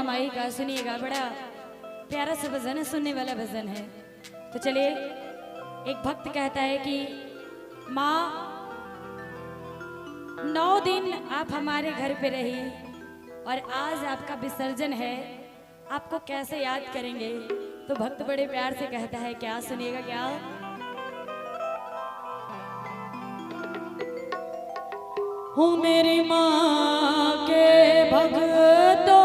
महामाई का सुनिएगा, बड़ा प्यारा सा भजन है, सुनने वाला भजन है। तो चलिए, एक भक्त कहता है कि माँ 9 दिन आप हमारे घर पे रही और आज आपका विसर्जन है, आपको कैसे याद करेंगे। तो भक्त बड़े प्यार से कहता है, क्या सुनिएगा, क्या हूँ मेरी माँ के भक्तों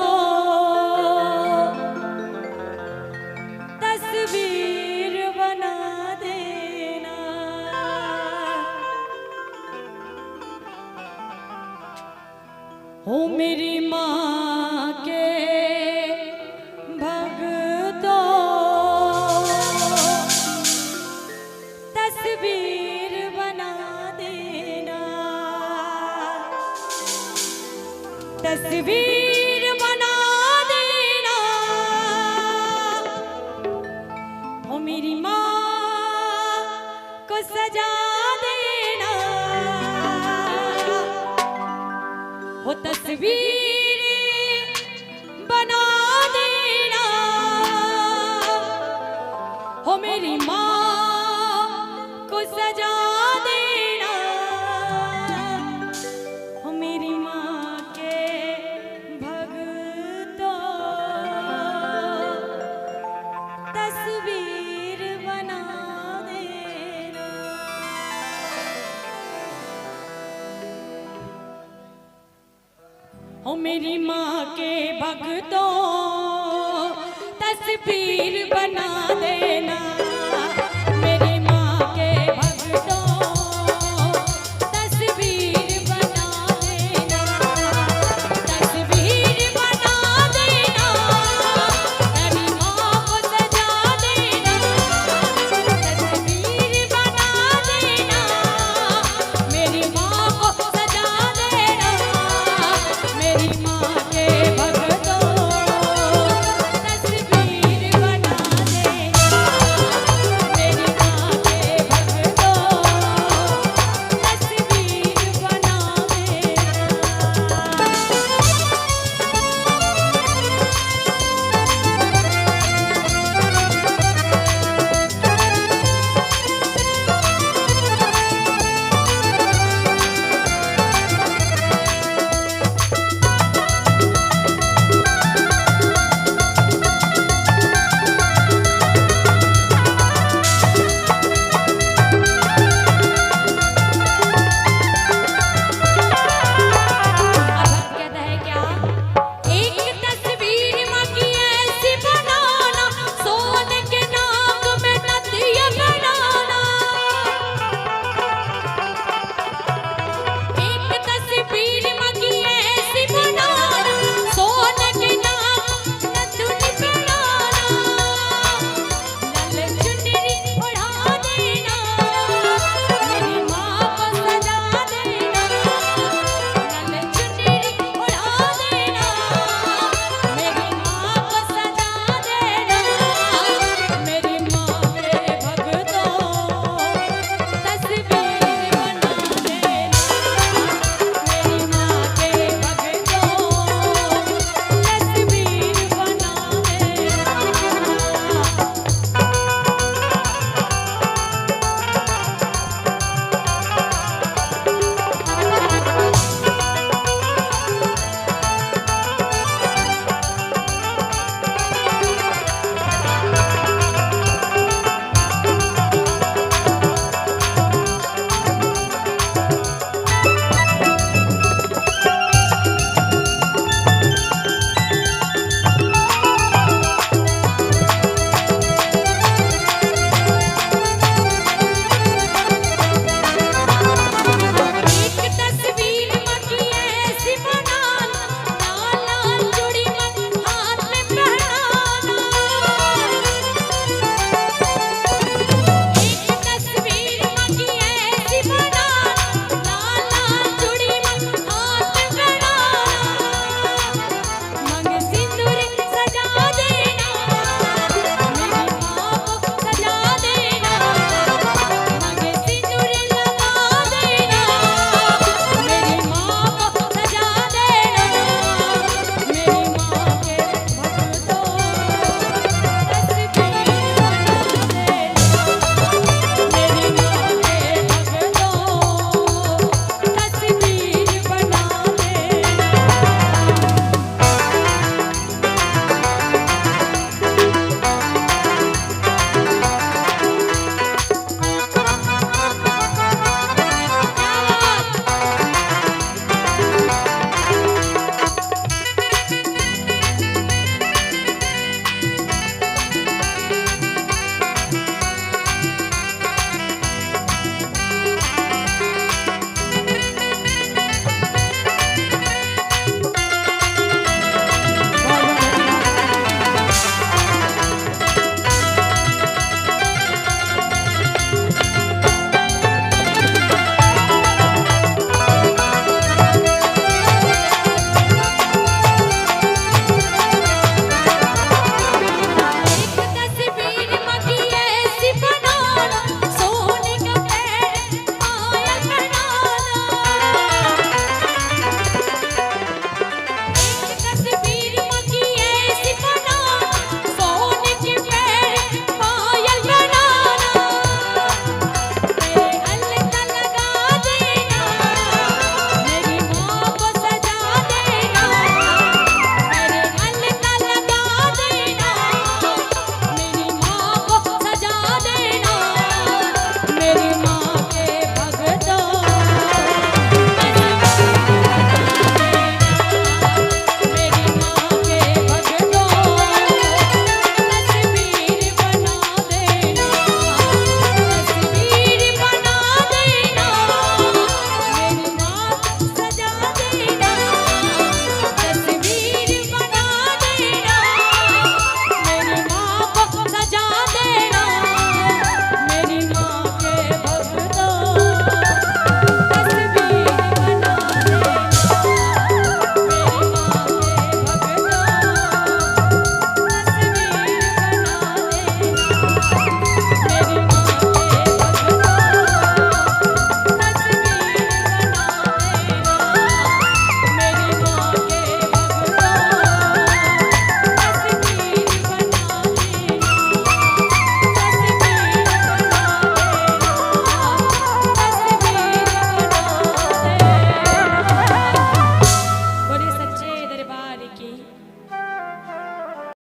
तस्वीर बना देना, हूँ मेरी माँ के भक्तों तस्वीर बना देना, तस्वीर बना देना, हो मेरी माँ को सजा देना, हो तस्वीर बना देना, हो मेरी माँ को सजा देना, हो मेरी माँ के भक्तों तस्वीर बना देना। हो मेरी माँ के भक्तों तस्वीर बना देना,